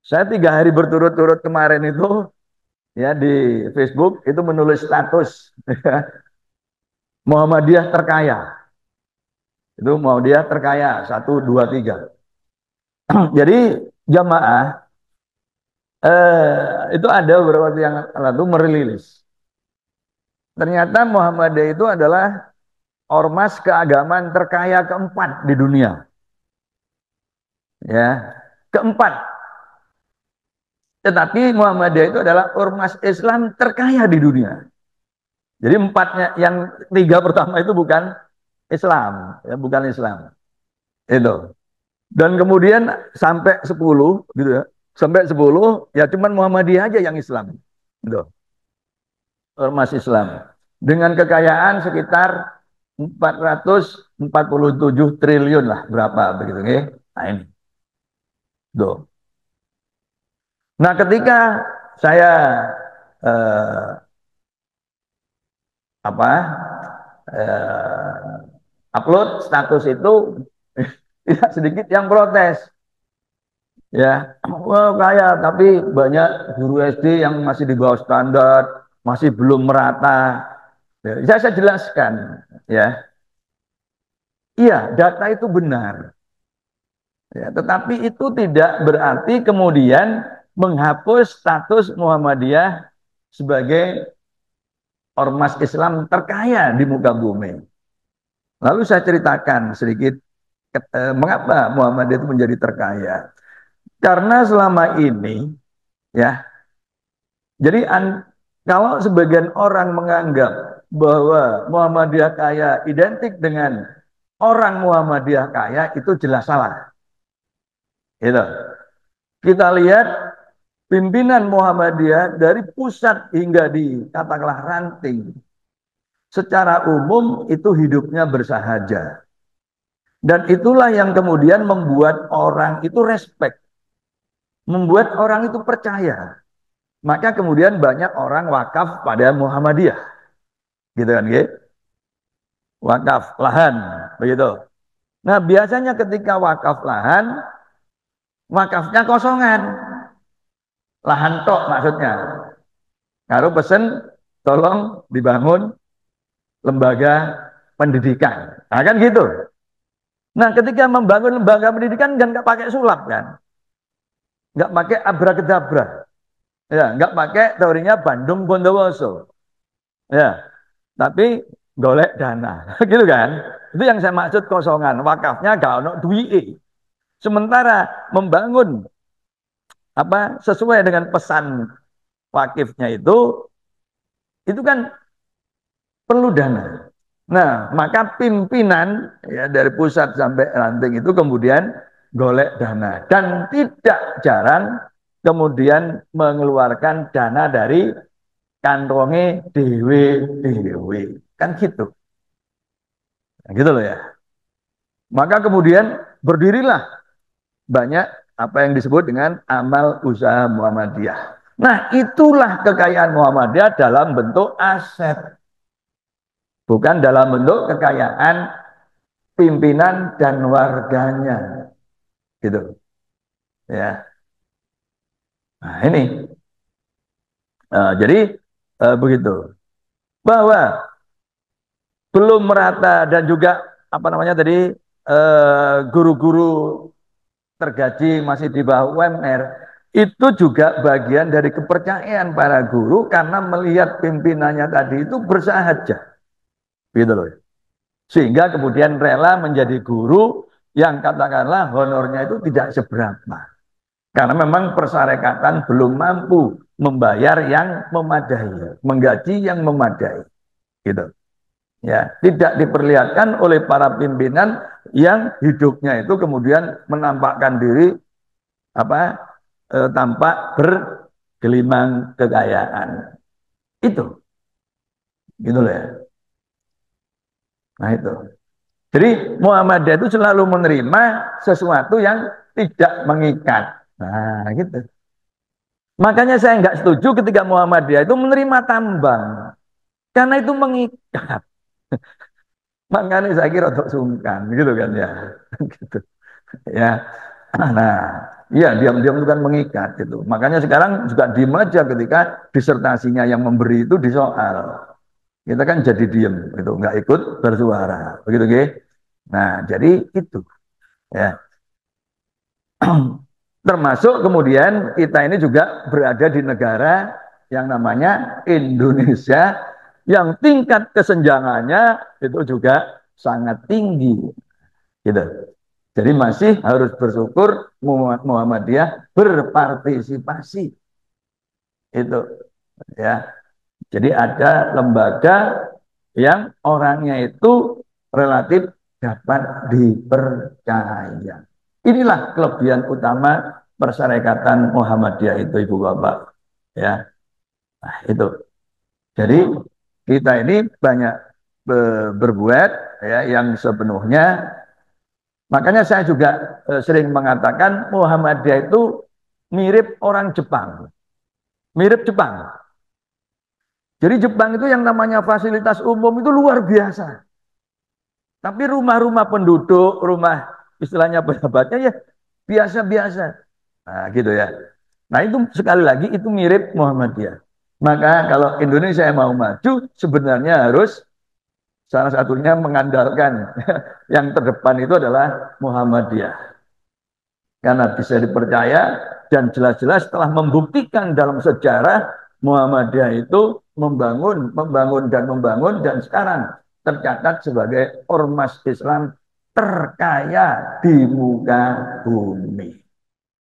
Saya 3 hari berturut-turut kemarin itu ya di Facebook itu menulis status Muhammadiyah terkaya. Itu Muhammadiyah terkaya 1, 2, 3. Jadi jamaah itu ada beberapa waktu yang lalu merilis. Ternyata Muhammadiyah itu adalah ormas keagamaan terkaya keempat di dunia. Ya, keempat. Tetapi Muhammadiyah itu adalah ormas Islam terkaya di dunia. Jadi empatnya, yang 3 pertama itu bukan Islam, ya bukan Islam. Itu. Dan kemudian sampai 10 gitu ya. Sampai 10 ya cuman Muhammadiyah aja yang Islam. Gitu. Ormas Islam. Dengan kekayaan sekitar 447 triliun lah berapa begitu ya. Nah ini. Tuh. Nah, ketika saya eh, apa upload status itu tidak sedikit yang protes. Ya, wah kaya, tapi banyak guru SD yang masih di bawah standar, masih belum merata. Ya, saya jelaskan, ya, iya data itu benar, ya, tetapi itu tidak berarti kemudian menghapus status Muhammadiyah sebagai ormas Islam terkaya di muka bumi. Lalu saya ceritakan sedikit mengapa Muhammadiyah itu menjadi terkaya. Karena selama ini, ya, jadi kalau sebagian orang menganggap bahwa Muhammadiyah kaya identik dengan orang Muhammadiyah kaya, itu jelas salah. Gitu. Kita lihat pimpinan Muhammadiyah dari pusat hingga di katakanlah ranting, secara umum itu hidupnya bersahaja. Dan itulah yang kemudian membuat orang itu respect, membuat orang itu percaya. Maka kemudian banyak orang wakaf pada Muhammadiyah, gitu kan, gitu? Wakaf lahan, begitu. Nah, biasanya ketika wakaf lahan, wakafnya kosongan, lahan tok maksudnya. Kalau pesen, tolong dibangun lembaga pendidikan. Nah, kan gitu. Nah, ketika membangun lembaga pendidikan kan nggak pakai sulap kan, nggak pakai abrakadabra, ya, nggak pakai teorinya Bandung Bondowoso, ya, tapi golek dana, gitu kan? Itu yang saya maksud kosongan. Wakafnya gak ono duit. Sementara membangun apa sesuai dengan pesan wakifnya itu kan perlu dana. Nah, maka pimpinan ya dari pusat sampai ranting itu kemudian golek dana dan tidak jarang kemudian mengeluarkan dana dari kantongnya dewe kan gitu. Nah, gitu loh ya. Maka kemudian berdirilah banyak apa yang disebut dengan amal usaha Muhammadiyah. Nah, itulah kekayaan Muhammadiyah dalam bentuk aset, bukan dalam bentuk kekayaan pimpinan dan warganya, gitu. Ya, nah ini, jadi begitu. Bahwa belum merata dan juga apa namanya tadi guru-guru tergaji masih di bawah UMR, itu juga bagian dari kepercayaan para guru karena melihat pimpinannya tadi itu bersahaja, gitu loh. Sehingga kemudian rela menjadi guru yang katakanlah honornya itu tidak seberapa. Karena memang persyaratan belum mampu membayar yang memadai, menggaji yang memadai, gitu. Ya, tidak diperlihatkan oleh para pimpinan yang hidupnya itu kemudian menampakkan diri apa tampak bergelimang kekayaan. Itu, gitu loh ya. Nah itu. Jadi Muhammadiyah itu selalu menerima sesuatu yang tidak mengikat. Nah gitu. Makanya saya nggak setuju ketika Muhammadiyah itu menerima tambang. Karena itu mengikat. Makanya saya kira untuk sungkan gitu kan ya. Gitu. Ya. Nah, iya diam-diam itu kan mengikat gitu. Makanya sekarang juga diem aja ketika disertasinya yang memberi itu disoal. Kita kan jadi diem gitu, nggak ikut bersuara. Begitu, Ge? Nah, jadi itu ya. Termasuk kemudian kita ini juga berada di negara yang namanya Indonesia yang tingkat kesenjangannya itu juga sangat tinggi gitu. Jadi masih harus bersyukur Muhammadiyah berpartisipasi itu ya. Jadi ada lembaga yang orangnya itu relatif dapat dipercaya. Inilah kelebihan utama Persyarikatan Muhammadiyah itu Ibu Bapak. Ya, nah, itu. Jadi kita ini banyak berbuat ya yang sepenuhnya. Makanya saya juga sering mengatakan Muhammadiyah itu mirip orang Jepang. Mirip Jepang. Jadi Jepang itu yang namanya fasilitas umum itu luar biasa. Tapi rumah-rumah penduduk, rumah istilahnya pejabatnya ya biasa-biasa. Nah, gitu ya. Nah, itu sekali lagi itu mirip Muhammadiyah. Maka kalau Indonesia yang mau maju sebenarnya harus salah satunya mengandalkan yang terdepan itu adalah Muhammadiyah. Karena bisa dipercaya dan jelas-jelas telah membuktikan dalam sejarah Muhammadiyah itu membangun dan sekarang tercatat sebagai ormas Islam terkaya di muka bumi.